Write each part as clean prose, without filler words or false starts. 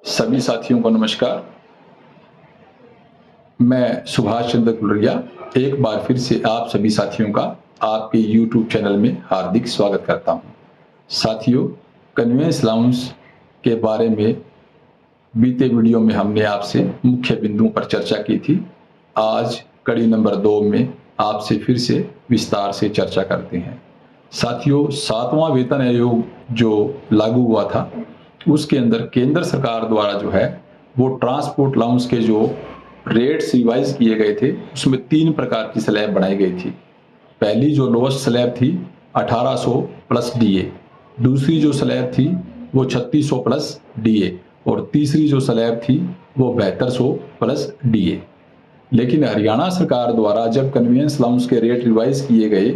सभी साथियों को नमस्कार। मैं सुभाष चंद्र कुलरिया एक बार फिर से आप सभी साथियों का आपके YouTube चैनल में हार्दिक स्वागत करता हूं। साथियों, कन्वेंस लाउंज के बारे में बीते वीडियो में हमने आपसे मुख्य बिंदुओं पर चर्चा की थी। आज कड़ी नंबर 2 में आपसे फिर से विस्तार से चर्चा करते हैं। साथियों, 7वां वेतन आयोग जो लागू हुआ था, उसके अंदर केंद्र सरकार द्वारा जो है वो ट्रांसपोर्ट लाउंज के जो रेट्स रिवाइज किए गए थे, उसमें 3 प्रकार की स्लैब बनाई गई थी। पहली जो लोएस्ट स्लैब थी 1800 प्लस डीए, दूसरी जो स्लैब थी वो 3600 प्लस डीए और तीसरी जो स्लैब थी वो 7200 प्लस डीए। लेकिन हरियाणा सरकार द्वारा जब कन्वेंस लाउंज के रेट रिवाइज किए गए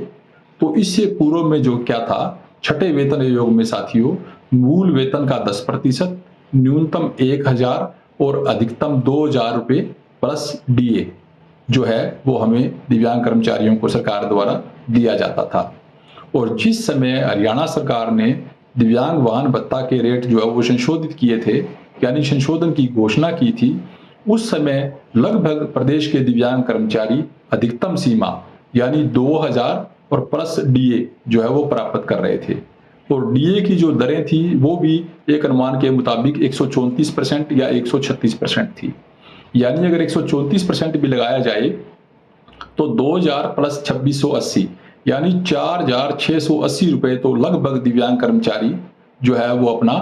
तो इससे पूर्व में जो क्या था, छठे वेतन आयोग में साथियों मूल वेतन का 10%, न्यूनतम 1000 और अधिकतम 2000 रुपये प्लस डीए जो है वो हमें दिव्यांग कर्मचारियों को सरकार द्वारा दिया जाता था। और जिस समय हरियाणा सरकार ने दिव्यांग वाहन भत्ता के रेट जो है वो संशोधित किए थे, यानी संशोधन की घोषणा की थी, उस समय लगभग प्रदेश के दिव्यांग कर्मचारी अधिकतम सीमा यानी 2000 और प्लस डीए जो है वो प्राप्त कर रहे थे। और डीए की जो दरें थी वो भी एक अनुमान के मुताबिक 134% या 136% थी। यानी अगर 134% भी लगाया जाए तो 2000 प्लस 2680 यानी 4680 रुपए तो लगभग दिव्यांग कर्मचारी जो है वो अपना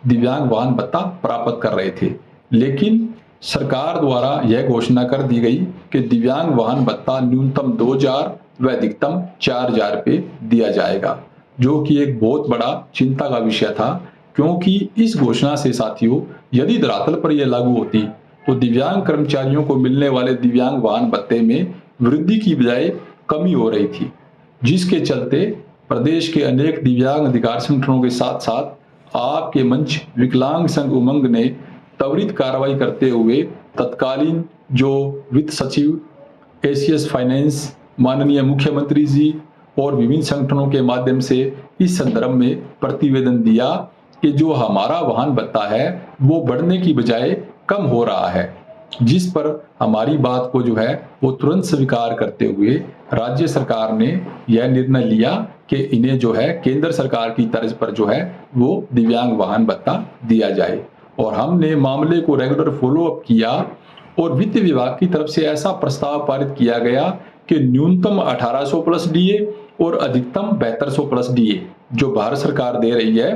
दिव्यांग वाहन भत्ता प्राप्त कर रहे थे। लेकिन सरकार द्वारा यह घोषणा कर दी गई कि दिव्यांग वाहन भत्ता न्यूनतम 2000 व अधिकतम 4000 रुपये दिया जाएगा, जो कि एक बहुत बड़ा चिंता का विषय था। क्योंकि इस घोषणा से साथियों यदि धरातल पर यह लागू होती तो दिव्यांग कर्मचारियों को मिलने वाले दिव्यांग वाहन भत्ते में वृद्धि की बजाय कमी हो रही थी, जिसके चलते प्रदेश के अनेक दिव्यांग अधिकार संगठनों के साथ साथ आपके मंच विकलांग संघ उमंग ने त्वरित कार्रवाई करते हुए तत्कालीन जो वित्त सचिव, एसीएस फाइनेंस, माननीय मुख्यमंत्री जी और विभिन्न संगठनों के माध्यम से इस संदर्भ में प्रतिवेदन दिया कि जो हमारा वाहन भत्ता है वो बढ़ने की बजाय कम हो रहा है, जिस पर हमारी बात को जो है वो तुरंत स्वीकार करते हुए राज्य सरकार ने यह निर्णय लिया कि इन्हें जो है केंद्र सरकार की तर्ज पर जो है वो दिव्यांग वाहन भत्ता दिया जाए। और हमने मामले को रेगुलर फॉलो अप किया और वित्त विभाग की तरफ से ऐसा प्रस्ताव पारित किया गया कि न्यूनतम 1800 प्लस डीए और अधिकतम 7200 प्लस डीए जो भारत सरकार दे रही है,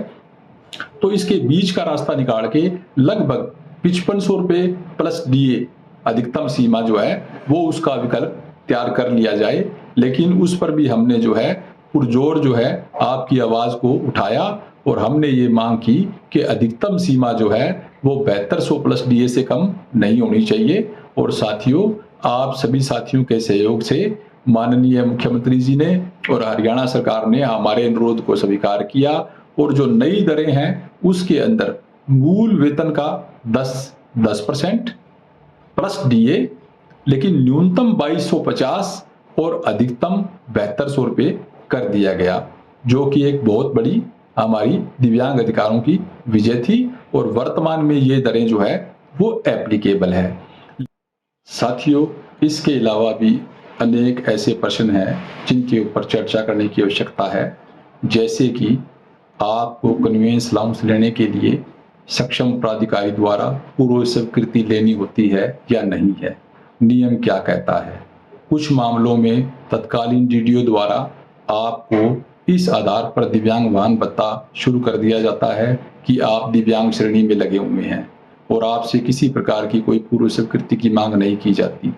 तो इसके बीच का रास्ता निकाल के लगभग 5500 रुपये प्लस डीए अधिकतम सीमा जो है वो उसका विकल्प तैयार कर लिया जाए। लेकिन उस पर भी हमने जो है पुरजोर जो है आपकी आवाज को उठाया और हमने ये मांग की कि अधिकतम सीमा जो है वो 7200 प्लस डीए से कम नहीं होनी चाहिए। और साथियों, आप सभी साथियों के सहयोग से माननीय मुख्यमंत्री जी ने और हरियाणा सरकार ने हमारे अनुरोध को स्वीकार किया और जो नई दरें हैं उसके अंदर मूल वेतन का 10% प्लस डीए, लेकिन न्यूनतम 2250 और अधिकतम 7200 रुपये कर दिया गया, जो कि एक बहुत बड़ी हमारी दिव्यांग अधिकारों की विजय थी। और वर्तमान में ये दरें जो है वो एप्लीकेबल है। साथियों, इसके अलावा भी अनेक ऐसे प्रश्न हैं जिनके ऊपर चर्चा करने की आवश्यकता है, जैसे कि आपको कन्वेंस लाउंज लेने के लिए सक्षम प्राधिकारी द्वारा पूर्व स्वीकृति लेनी होती है या नहीं है, नियम क्या कहता है। कुछ मामलों में तत्कालीन डीडीओ द्वारा आपको इस आधार पर दिव्यांग वाहन भत्ता शुरू कर दिया जाता है कि आप दिव्यांग श्रेणी में लगे हुए हैं और आपसे किसी प्रकार की कोई पूर्व स्वीकृति की मांग नहीं की जाती।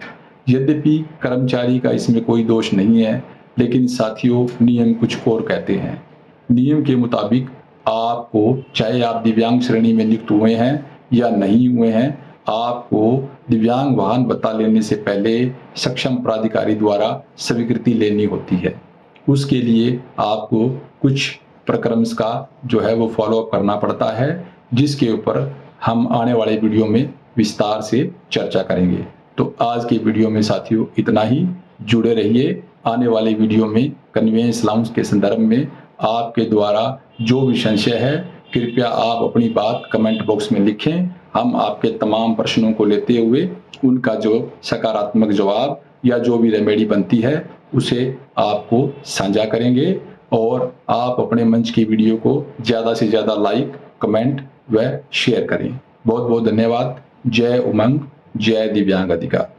यद्यपि कर्मचारी का इसमें कोई दोष नहीं है, लेकिन साथियों नियम कुछ और कहते हैं। नियम के मुताबिक आपको, चाहे आप दिव्यांग श्रेणी में नियुक्त हुए हैं या नहीं हुए हैं, आपको दिव्यांग वाहन भत्ता लेने से पहले सक्षम प्राधिकारी द्वारा स्वीकृति लेनी होती है। उसके लिए आपको कुछ प्रक्रम का जो है वो फॉलो अप करना पड़ता है, जिसके ऊपर हम आने वाले वीडियो में विस्तार से चर्चा करेंगे। तो आज के वीडियो में साथियों इतना ही। जुड़े रहिए। आने वाले वीडियो में कन्वेंस लाउंज के संदर्भ में आपके द्वारा जो भी संशय है कृपया आप अपनी बात कमेंट बॉक्स में लिखें। हम आपके तमाम प्रश्नों को लेते हुए उनका जो सकारात्मक जवाब या जो भी रेमेडी बनती है उसे आपको साझा करेंगे। और आप अपने मंच की वीडियो को ज़्यादा से ज़्यादा लाइक, कमेंट व शेयर करें। बहुत बहुत धन्यवाद। जय उमंग, जय दिव्यांग अधिकार।